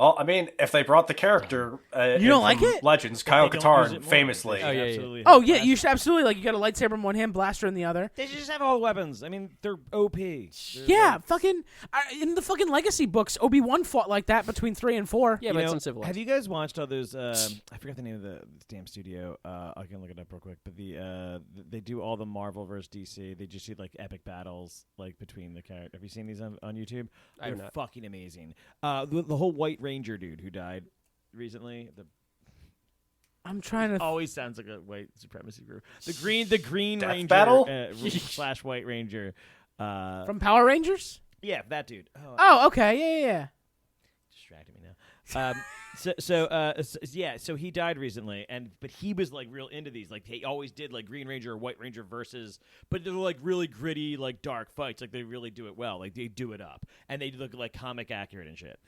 Well, I mean, if they brought the character, You don't like it? Legends, Kyle They don't use it Katarn, more. famously. They Oh, yeah, absolutely Oh have yeah, blaster. you should absolutely like. You got a lightsaber in one hand, blaster in the other. They should just have all the weapons. I mean, they're OP. Yeah, fucking in the fucking Legacy books, Obi-Wan fought like that between 3 and 4. Yeah, but it's uncivilized. Have you guys watched all those? I forgot the name of the damn studio. I can look it up real quick. But they do all the Marvel versus DC. They just do like epic battles like between the characters. Have you seen these on YouTube? I have They're not. fucking amazing. The whole White Ranger dude who died recently. I'm trying to. Always sounds like a white supremacy group. The Green Death Ranger Battle? / White Ranger. From Power Rangers? Yeah, that dude. Oh, okay. Yeah. Distracted me now. So he died recently, but he was like real into these. Like he always did like Green Ranger or White Ranger versus, but they're like really gritty, like dark fights. Like they really do it well. Like they do it up, and they look like comic accurate and shit.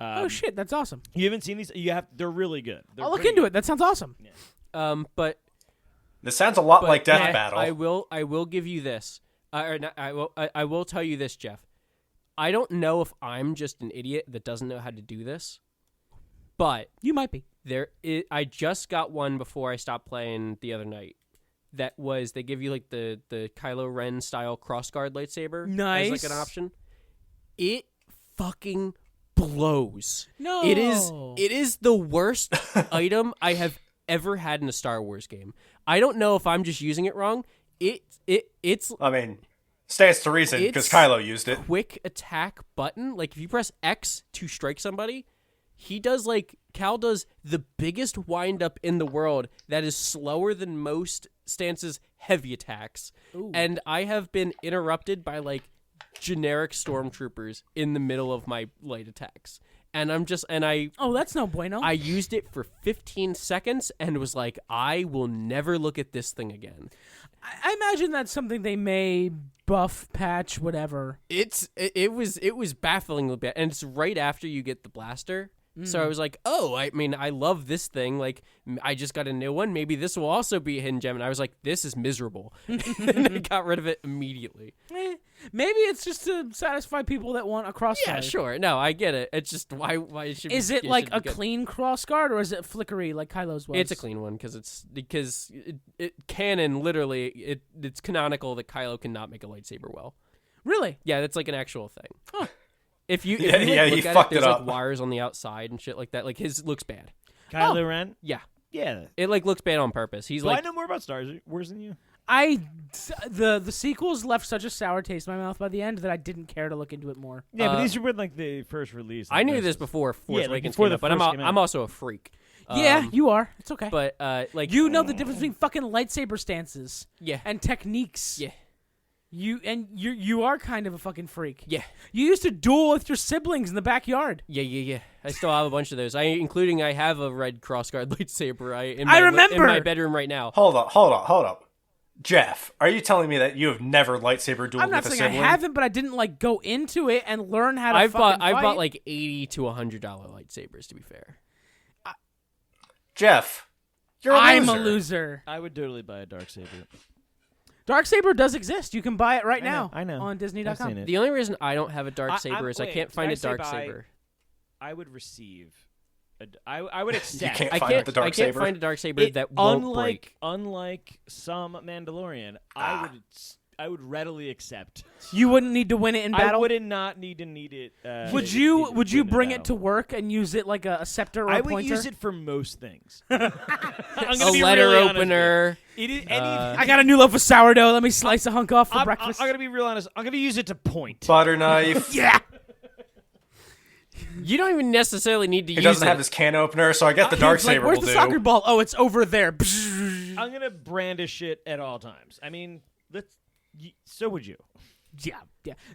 Oh shit, that's awesome. You haven't seen these? They're really good. They're I'll look pretty into good. it. That sounds awesome. But This sounds a lot But like Death Jeff, Battle. I will give you this. I will tell you this, Jeff. I don't know if I'm just an idiot that doesn't know how to do this, but You might be. I just got one before I stopped playing the other night. That was they give you like the Kylo Ren style crossguard lightsaber as like Nice. an option. It fucking blows. No. It is the worst item I have ever had in a Star Wars game. I don't know if I'm just using it wrong. It's I mean, stands to reason because It's Kylo used it. quick attack button. Like if you press X to strike somebody, Cal does the biggest wind up in the world that is slower than most stances heavy attacks. Ooh. And I have been interrupted by like generic stormtroopers in the middle of my light attacks. And Oh, that's no bueno. I used it for 15 seconds and was like, I will never look at this thing again. I imagine that's something they may buff, patch, whatever. It was bafflingly bad, and it's right after you get the blaster. So I was like, oh, I mean, I love this thing. Like, I just got a new one. Maybe this will also be a hidden gem. And I was like, this is miserable. And I got rid of it immediately. Maybe it's just to satisfy people that want a crossguard. Yeah, sure. No, I get it. It's just why it should. Is it like a clean crossguard or is it flickery like Kylo's was? It's a clean one because it canon literally it's canonical that Kylo cannot make a lightsaber well. Really? Yeah, that's like an actual thing. Huh. If you Yeah, look he at fucked there's it like up. wires on the outside and shit like that. Like his looks bad. Kylo Ren. Yeah, Yeah. it like looks bad on purpose. He's Do I like know more about Star Wars than you? The sequels left such a sour taste in my mouth by the end that I didn't care to look into it more. Yeah, but Uh, these were like the first release. I knew Like, this before Force Yeah, like Awakens before came the out, but first came out. I'm also a freak. Yeah, you are. It's okay. But like You know the difference between fucking lightsaber stances yeah, and techniques. yeah, You are kind of a fucking freak. yeah, You used to duel with your siblings in the backyard. yeah. I still have a bunch of those. I have a red crossguard lightsaber. In I my remember! in my bedroom right now. Hold up. Jeff, are you telling me that you have never lightsaber dueled I'm not with a saying sibling? I haven't, but I didn't like go into it and learn how to I've fucking bought fight. like $80 to $100 lightsabers. To be fair, Jeff, you're I'm a loser. I would totally buy a Darksaber. Darksaber does exist. You can buy it right I know, now. I know. On I've Disney.com. seen it. the only reason I don't have a dark I'm- saber is I wait, can't find a did I say dark buy- saber. I would receive. I would accept. can't I find can't. the dark I can't saber. find a dark saber that won't break. Unlike some Mandalorian, I would readily accept. You wouldn't need to win it in I battle. would not need to need it. Would you bring it to work and use it like a scepter or I a would pointer? use it for most things. I'm A gonna be letter really honest with opener. you. It is I got a new loaf of sourdough. Let me slice a hunk off for I'm breakfast. gonna be real honest. I'm gonna use it to point. Butter knife. yeah. You don't even necessarily need to He use doesn't it. have his can opener, so I guess the dark It's like, saber where's will the do. soccer ball? Oh, it's over there. I'm gonna brandish it at all times. I mean, so would you. Yeah.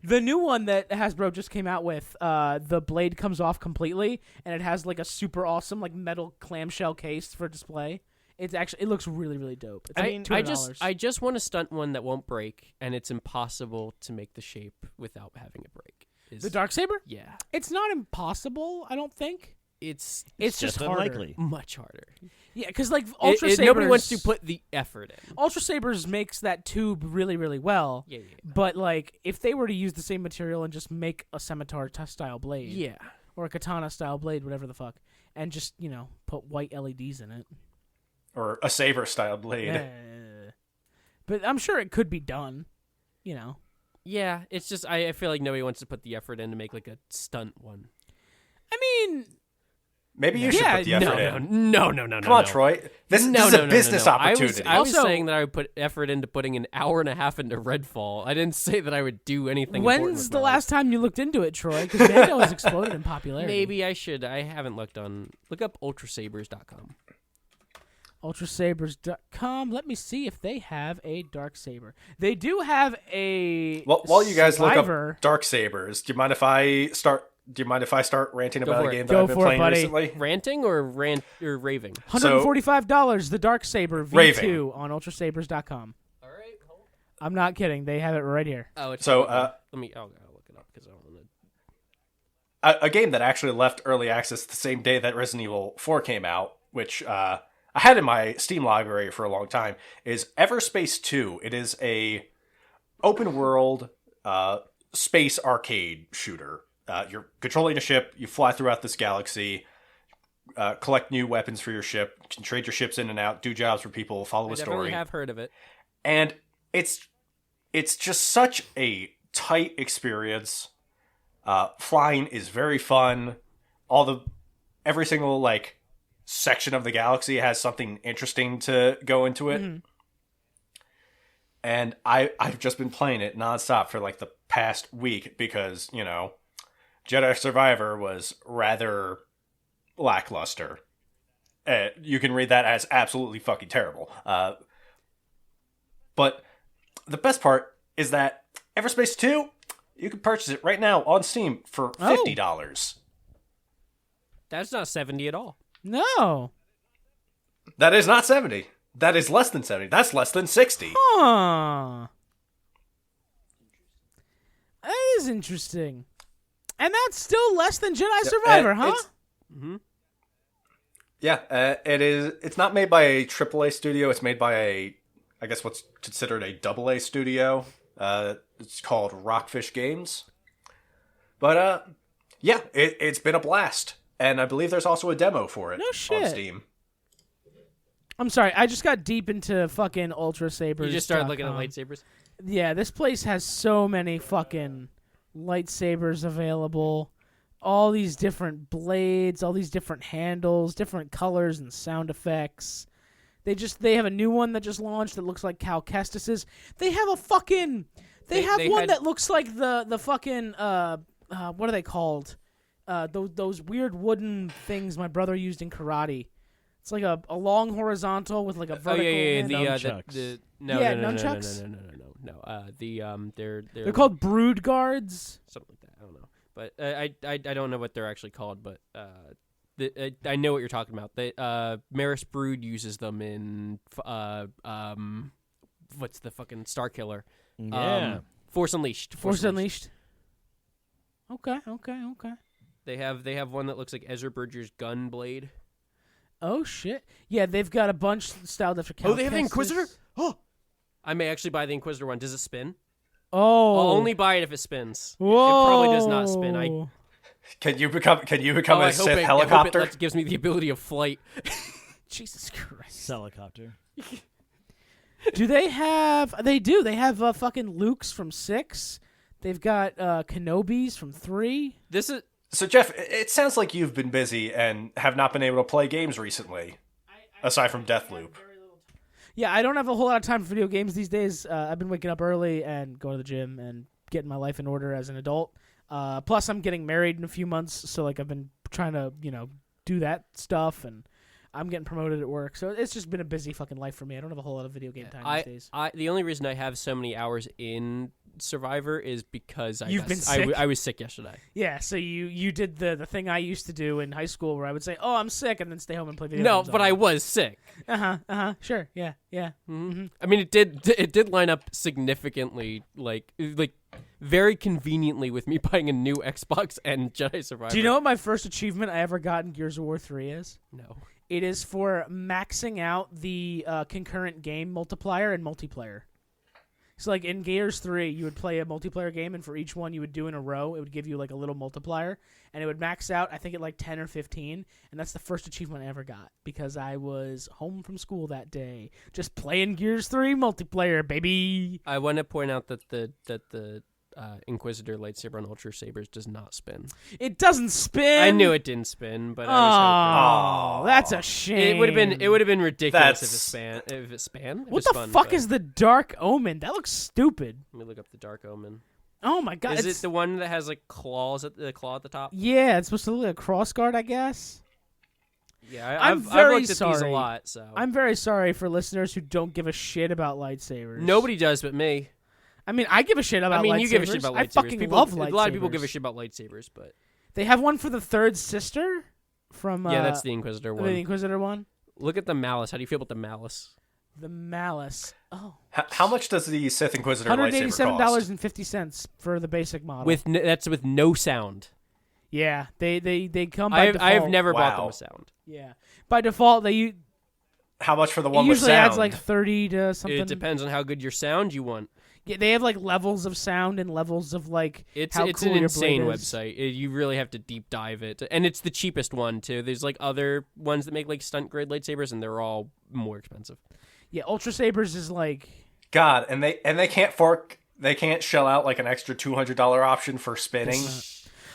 The new one that Hasbro just came out with, the blade comes off completely, and it has like a super awesome like metal clamshell case for display. It looks really really dope. It's I like mean, $200. I just want a stunt one that won't break, and it's impossible to make the shape without having it break. The Darksaber? Yeah, It's not impossible, I don't think. it's It's just harder. unlikely. much harder. Yeah, because like Ultra Sabers, nobody wants to put the effort in. Ultra Sabers makes that tube really really well. Yeah. But like, if they were to use the same material and just make a scimitar style blade, Yeah. or a katana style blade, whatever the fuck, and just put white LEDs in it. Or a saber style blade. But I'm sure it could be done. Yeah, it's just I feel like nobody wants to put the effort in to make like a stunt one. I mean, maybe you should put the effort in. No. Come on, Troy. This is a business opportunity. I was saying that I would put effort into putting an hour and a half into Redfall. I didn't say that I would do anything. When's the last time you looked into it, Troy? Because Mando has exploded in popularity. Maybe I should. I haven't looked on. Look up ultrasabers.com. Ultrasabers.com. Let me see if they have a dark saber. They do have a. Well, while you guys Survivor. look up dark sabers, do you mind if I start ranting about a game that I've been playing recently? Ranting or raving? $145. The dark saber V2 raving. on ultrasabers.com. All right. Hold. I'm not kidding. They have it right here. Oh, it's so. Let me. I'll look it up because I don't want to. A game that actually left early access the same day that Resident Evil 4 came out, which I had in my Steam library for a long time, is Everspace 2. It is a open world space arcade shooter. You're controlling a ship, you fly throughout this galaxy, collect new weapons for your ship, can trade your ships in and out, do jobs for people, follow a story. I definitely have heard of it. And it's just such a tight experience. Flying is very fun. Every single section of the galaxy has something interesting to go into it. Mm-hmm. And I've just been playing it nonstop for the past week because, Jedi Survivor was rather lackluster. You can read that as absolutely fucking terrible. But the best part is that Everspace 2, you can purchase it right now on Steam for $50. That's not 70 at all. No. That is not 70. That is less than 70. That's less than 60. Huh. That is interesting. And that's still less than Jedi Survivor, huh? Mm-hmm. Yeah, it is. It's not made by a AAA studio. It's made by I guess what's considered a AA studio. It's called Rockfish Games. But yeah, it's been a blast, and I believe there's also a demo for it on Steam. I'm sorry, I just got deep into fucking Ultra Sabers. You just started looking at lightsabers? Yeah, this place has so many fucking lightsabers available. All these different blades, all these different handles, different colors and sound effects. They have a new one that just launched that looks like Cal Kestis's. They have a fucking that looks like the fucking what are they called? Those weird wooden things my brother used in karate. It's like a long horizontal with like a vertical. Nunchucks. Nunchucks. No. They're called brood guards. Something like that. I don't know, but I don't know what they're actually called, but I know what you're talking about. Maris Brood uses them in what's the fucking Star Killer? Yeah. Force Unleashed. Force Unleashed. Okay. They have one that looks like Ezra Bridger's gun blade. Oh shit! Yeah, they've got a bunch styled after Cal. Oh, they have the Inquisitor. Kestis. Oh, I may actually buy the Inquisitor one. Does it spin? Oh, I'll only buy it if it spins. Whoa. It probably does not spin. Can you become a Sith helicopter? I hope it gives me the ability of flight. Jesus Christ! Helicopter. Do they have? They do. They have fucking Luke's from 6. They've got Kenobis from 3. So, Jeff, it sounds like you've been busy and have not been able to play games recently, aside from Deathloop. Yeah, I don't have a whole lot of time for video games these days. I've been waking up early and going to the gym and getting my life in order as an adult. Plus, I'm getting married in a few months, so I've been trying to do that stuff, and I'm getting promoted at work. So it's just been a busy fucking life for me. I don't have a whole lot of video game time these days. The only reason I have so many hours in Survivor is because You've been sick? I was sick yesterday. Yeah, so you did the thing I used to do in high school where I would say, "Oh, I'm sick," and then stay home and play video games. No, but I was sick. Sure, yeah. Mm-hmm. I mean, it did line up significantly, like very conveniently with me buying a new Xbox and Jedi Survivor. Do you know what my first achievement I ever got in Gears of War 3 is? No. It is for maxing out the concurrent game multiplier and multiplayer. So like in Gears 3, you would play a multiplayer game, and for each one you would do in a row, it would give you like a little multiplier, and it would max out, I think, at like 10 or 15, and that's the first achievement I ever got because I was home from school that day, just playing Gears 3 multiplayer, baby. I want to point out that the Inquisitor lightsaber on Ultra Sabers does not spin. It doesn't spin. I knew it didn't spin, but I was Oh, that's a shame. hoping it would have been ridiculous if it span. What the fuck is the Dark Omen? That looks stupid. Let me look up the Dark Omen. Oh my god! Is it the one that has like claws at the claw at the top? Yeah, it's supposed to look like a crossguard, I guess. Yeah, I'm I've very looked at these a sorry. lot. So I'm very sorry for listeners who don't give a shit about lightsabers. nobody does but me. I mean, I give a shit about lightsabers. I mean, you give a shit about lightsabers. I fucking people, love lightsabers. A lot of people give a shit about lightsabers, but They have one for the third sister from yeah, that's the Inquisitor one. the Inquisitor one. Look at the malice. How do you feel about the malice? The Malice. Oh. How much does the Sith Inquisitor lightsaber cost? $187.50 for the basic model. That's with no sound. Yeah, they come by default. I have never bought them Wow. with sound. Yeah, by default How much for the it one with usually sound? adds like 30 to something. It depends on how good your sound you want. Yeah, they have like levels of sound and levels of like It's how an cool your insane blade is. website. You really have to deep dive it, and it's the cheapest one too. There's like other ones that make like stunt grade lightsabers, and they're all more expensive. Yeah, Ultra Sabers is like God, and they can't shell out like an extra $200 option for spinning.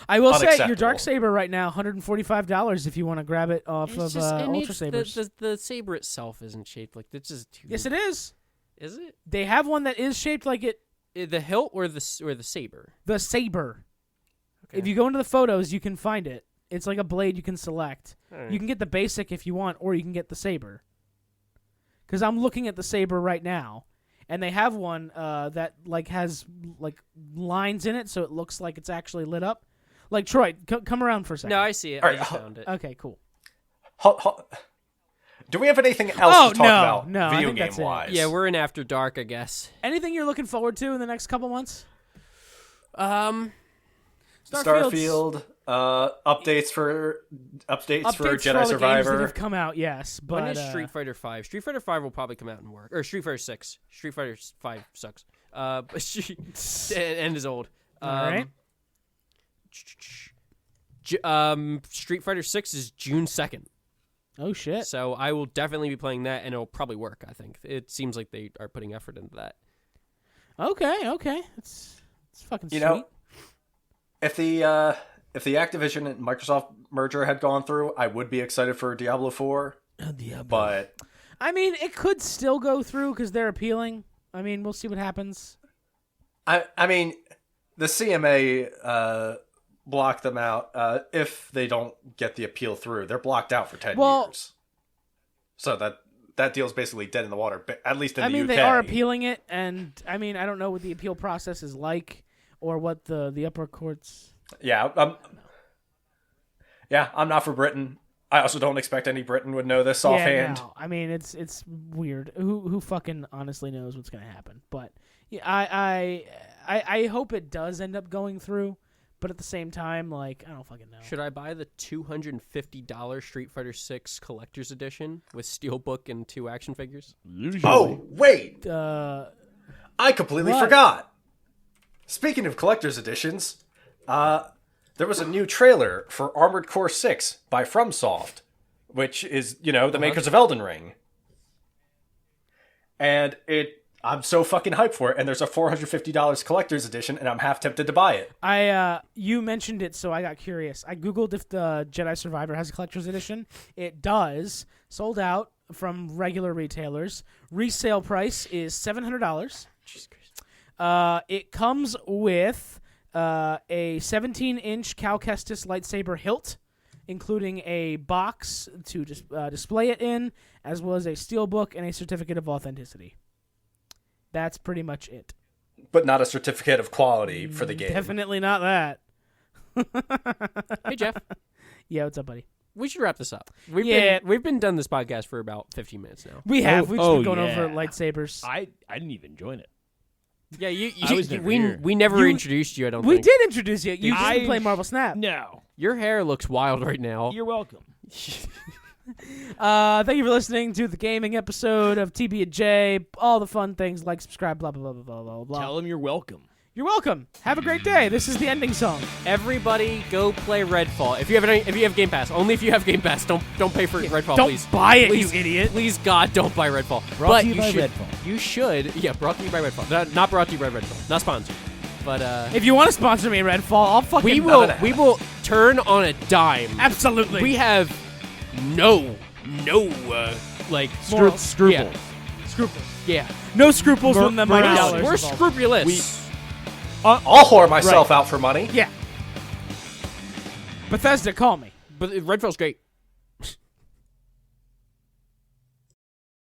I will say your Unacceptable. Dark Saber right now, $145 if you want to grab it off of Ultra Sabers. The saber itself isn't shaped like this. Is too. Yes, it is. Is it They have one that is shaped like it. the hilt or the saber? The saber. Okay. If you go into the photos, you can find it. It's like a blade you can select. Alright. You can get the basic if you want, or you can get the saber. Because I'm looking at the saber right now, and they have one that like has like lines in it, so it looks like it's actually lit up. Like Troy, come around for a second. No, I see it. All I right, just found it. Okay, cool. Do we have anything else to talk about no, I video think that's game it. wise? Yeah, we're in After Dark, I guess. Anything you're looking forward to in the next couple months? Starfield, updates for Updates Jedi for all the games that Survivor. have come out, yes. But When is Street Fighter 5? Street Fighter 5 will probably come out and work. Or Street Fighter 6. Street Fighter 5 sucks. But and is old. all right. Street Fighter 6 is June 2nd. Oh shit. So I will definitely be playing that, and it'll probably work, I think. It seems like they are putting effort into that. Okay. It's fucking You sweet. know, if the Activision and Microsoft merger had gone through, I would be excited for Diablo 4. But I mean, it could still go through because they're appealing. I mean, we'll see what happens. I mean, the CMA blocked them out. If they don't get the appeal through, they're blocked out for 10 years. So that deal's basically dead in the water, at least in the UK. I mean, they are appealing it, and I mean, I don't know what the appeal process is like or what the upper courts. Yeah, I'm not for Britain. I also don't expect any Briton would know this offhand. Yeah, no. I mean, it's weird. Who fucking honestly knows what's gonna happen? But yeah, I hope it does end up going through. But at the same time, like, I don't fucking know. Should I buy the $250 Street Fighter 6 Collector's Edition with Steelbook and 2 action figures? Oh, wait! Uh, I completely What? forgot. Speaking of collector's editions, there was a new trailer for Armored Core 6 by FromSoft, which is, the makers of Elden Ring. And I'm so fucking hyped for it, and there's a $450 collector's edition, and I'm half tempted to buy it. You mentioned it, so I got curious. I googled if the Jedi Survivor has a collector's edition. It does. Sold out from regular retailers. Resale price is $700. Jesus Christ. It comes with a 17-inch Cal Kestis lightsaber hilt, including a box to display it in, as well as a steelbook and a certificate of authenticity. That's pretty much it. But not a certificate of quality for the game. Definitely not that. Hey, Jeff. Yeah, what's up, buddy? We should wrap this up. Yeah. We've been done this podcast for about 15 minutes now. We have. We've just been going yeah. over lightsabers. I didn't even join it. Yeah, I was never here. we never introduced you, I don't We think. did introduce you. You just I- didn't play Marvel Snap. No. Your hair looks wild right now. You're welcome. Thank you for listening to the gaming episode of TB&J. All the fun things, like, subscribe, blah, blah, blah, blah, blah, blah. Tell him you're welcome. You're welcome. Have a great day. This is the ending song. Everybody, go play Redfall. If you have Game Pass, only if you have Game Pass. Don't pay for Redfall, Don't please. buy it, please, you idiot. Please, God, don't buy Redfall. Brought but to you by should, Redfall. You should. Yeah, brought to you by Redfall. Not brought to you by Redfall. Not sponsored. But If you want to sponsor me, Redfall, I'll fucking... we will turn on a dime. Absolutely. We have no like Morals. scruples. Scruples. Yeah. No scruples when the money We're dollars. we're involved. scrupulous. I'll whore myself out for money. Yeah. Bethesda, call me. But Redfall's great.